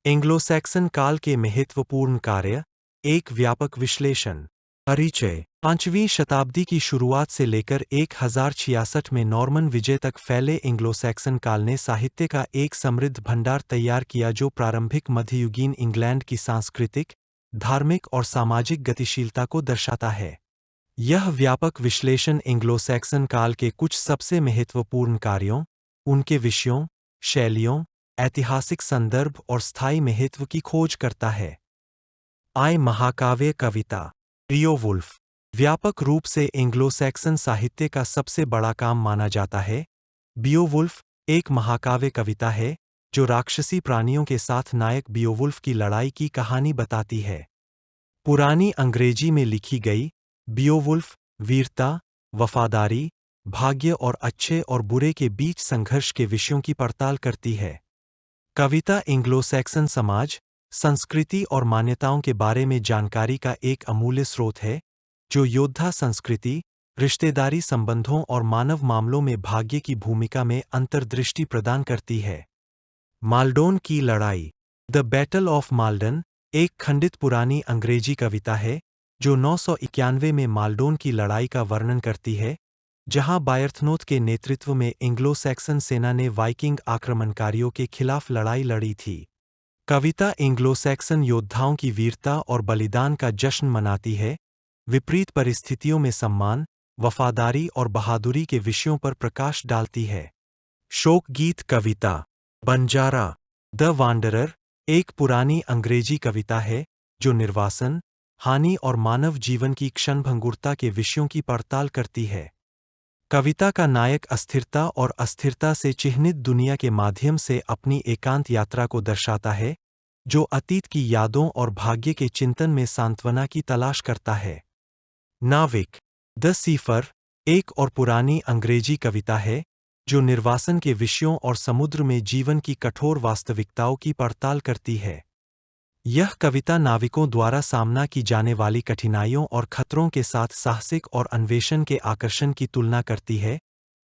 Anglo-Saxon काल के महत्वपूर्ण कार्य, एक व्यापक विश्लेषण। परिचय। 5वीं शताब्दी की शुरुआत से लेकर 1066 में नॉर्मन विजय तक फैले एंग्लो-सैक्सन काल ने साहित्य का एक समृद्ध भंडार तैयार किया जो प्रारंभिक मध्ययुगीन इंग्लैंड की सांस्कृतिक, धार्मिक और सामाजिक गतिशीलता को दर्शाता है। यह व्यापक विश्लेषण एंग्लो-सैक्सन काल के कुछ सबसे महत्वपूर्ण कार्यों, उनके विषयों, शैलियों, ऐतिहासिक संदर्भ और स्थायी महत्व की खोज करता है। आय महाकाव्य कविता। बियोवुल्फ व्यापक रूप से एंग्लो-सैक्सन साहित्य का सबसे बड़ा काम माना जाता है। बियोवुल्फ एक महाकाव्य कविता है जो राक्षसी प्राणियों के साथ नायक बियोवुल्फ की लड़ाई की कहानी बताती है। पुरानी अंग्रेजी में लिखी गई, बियोवुल्फ वीरता, वफादारी, भाग्य और अच्छे और बुरे के बीच संघर्ष के विषयों की पड़ताल करती है। कविता एंग्लो-सैक्सन समाज, संस्कृति और मान्यताओं के बारे में जानकारी का एक अमूल्य स्रोत है, जो योद्धा संस्कृति, रिश्तेदारी संबंधों और मानव मामलों में भाग्य की भूमिका में अंतर्दृष्टि प्रदान करती है। माल्डोन की लड़ाई। द बैटल ऑफ माल्डन एक खंडित पुरानी अंग्रेजी कविता है जो 991 में माल्डोन की लड़ाई का वर्णन करती है, जहां बायर्थनोथ के नेतृत्व में एंग्लो-सैक्सन सेना ने वाइकिंग आक्रमणकारियों के खिलाफ लड़ाई लड़ी थी। कविता एंग्लो-सैक्सन योद्धाओं की वीरता और बलिदान का जश्न मनाती है, विपरीत परिस्थितियों में सम्मान, वफादारी और बहादुरी के विषयों पर प्रकाश डालती है। शोक गीत कविता। बंजारा। द वांडरर एक पुरानी अंग्रेजी कविता है जो निर्वासन, हानि और मानव जीवन की क्षणभंगुरता के विषयों की पड़ताल करती है। कविता का नायक अस्थिरता और अस्थिरता से चिह्नित दुनिया के माध्यम से अपनी एकांत यात्रा को दर्शाता है, जो अतीत की यादों और भाग्य के चिंतन में सांत्वना की तलाश करता है। नाविक। द सीफर एक और पुरानी अंग्रेजी कविता है जो निर्वासन के विषयों और समुद्र में जीवन की कठोर वास्तविकताओं की पड़ताल करती है। यह कविता नाविकों द्वारा सामना की जाने वाली कठिनाइयों और खतरों के साथ साहसिक और अन्वेषण के आकर्षण की तुलना करती है,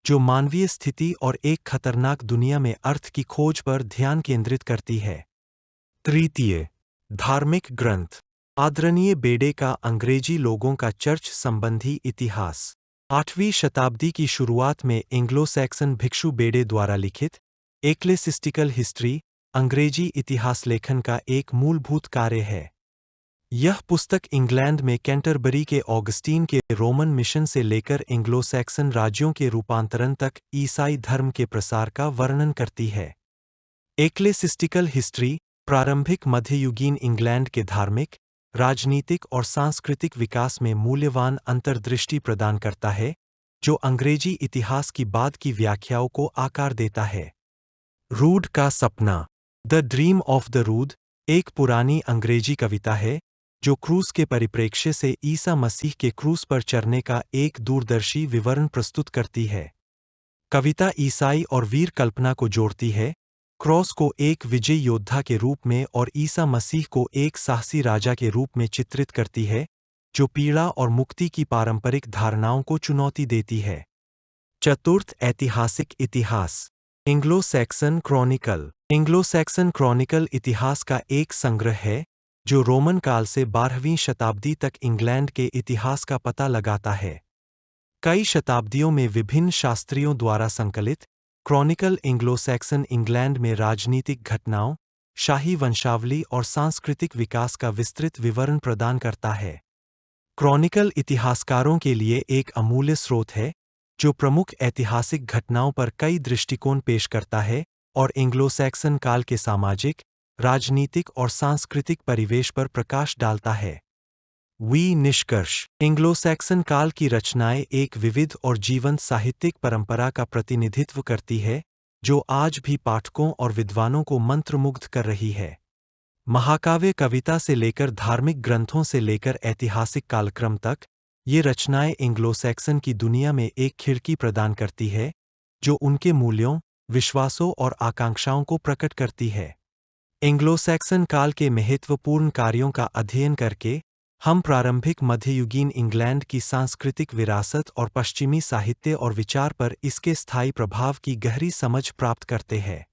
जो मानवीय स्थिति और एक खतरनाक दुनिया में अर्थ की खोज पर ध्यान केंद्रित करती है। तृतीय। धार्मिक ग्रंथ। आदरणीय बेडे का अंग्रेजी लोगों का चर्च संबंधी इतिहास। 8वीं शताब्दी की शुरुआत में एंग्लो-सैक्सन भिक्षु बेडे द्वारा लिखित एक्लेसिस्टिकल हिस्ट्री अंग्रेजी इतिहास लेखन का एक मूलभूत कार्य है। यह पुस्तक इंग्लैंड में कैंटरबरी के ऑगस्टीन के रोमन मिशन से लेकर एंग्लो-सैक्सन राज्यों के रूपांतरण तक ईसाई धर्म के प्रसार का वर्णन करती है। एक्लेसिस्टिकल हिस्ट्री प्रारंभिक मध्ययुगीन इंग्लैंड के धार्मिक, राजनीतिक और सांस्कृतिक विकास में मूल्यवान अंतर्दृष्टि प्रदान करता है, जो अंग्रेजी इतिहास की बाद की व्याख्याओं को आकार देता है। रूड का सपना। The Dream of the Rood एक पुरानी अंग्रेजी कविता है जो क्रूस के परिप्रेक्ष्य से ईसा मसीह के क्रूस पर चढ़ने का एक दूरदर्शी विवरण प्रस्तुत करती है। कविता ईसाई और वीर कल्पना को जोड़ती है, क्रॉस को एक विजयी योद्धा के रूप में और ईसा मसीह को एक साहसी राजा के रूप में चित्रित करती है, जो पीड़ा और मुक्ति की पारंपरिक धारणाओं को चुनौती देती है। चतुर्थ। ऐतिहासिक इतिहास। Anglo-Saxon Chronicle. एंग्लो-सैक्सन क्रॉनिकल इतिहास का एक संग्रह है जो रोमन काल से 12वीं शताब्दी तक इंग्लैंड के इतिहास का पता लगाता है। कई शताब्दियों में विभिन्न शास्त्रियों द्वारा संकलित, क्रॉनिकल एंग्लो-सैक्सन इंग्लैंड में राजनीतिक घटनाओं, शाही वंशावली और सांस्कृतिक विकास का विस्तृत विवरण प्रदान करता है। क्रॉनिकल इतिहासकारों के लिए एक अमूल्य स्रोत है, जो प्रमुख ऐतिहासिक घटनाओं पर कई दृष्टिकोण पेश करता है और एंग्लो-सैक्सन काल के सामाजिक, राजनीतिक और सांस्कृतिक परिवेश पर प्रकाश डालता है। निष्कर्ष। एंग्लो-सैक्सन काल की रचनाएं एक विविध और जीवंत साहित्यिक परंपरा का प्रतिनिधित्व करती है, जो आज भी पाठकों और विद्वानों को मंत्रमुग्ध कर रही है। महाकाव्य कविता से लेकर धार्मिक ग्रंथों से लेकर ऐतिहासिक कालक्रम तक, ये रचनाएं एंग्लो-सैक्सन की दुनिया में एक खिड़की प्रदान करती है, जो उनके मूल्यों, विश्वासों और आकांक्षाओं को प्रकट करती है। एंग्लो-सैक्सन काल के महत्वपूर्ण कार्यों का अध्ययन करके, हम प्रारंभिक मध्ययुगीन इंग्लैंड की सांस्कृतिक विरासत और पश्चिमी साहित्य और विचार पर इसके स्थायी प्रभाव की गहरी समझ प्राप्त करते हैं।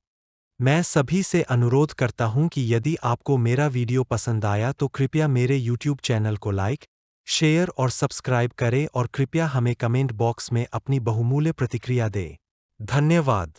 मैं सभी से अनुरोध करता हूं कि यदि आपको मेरा वीडियो पसंद आया तो कृपया मेरे YouTube चैनल को लाइक, शेयर और सब्सक्राइब करें और कृपया हमें कमेंट बॉक्स में अपनी बहुमूल्य प्रतिक्रिया दें। धन्यवाद।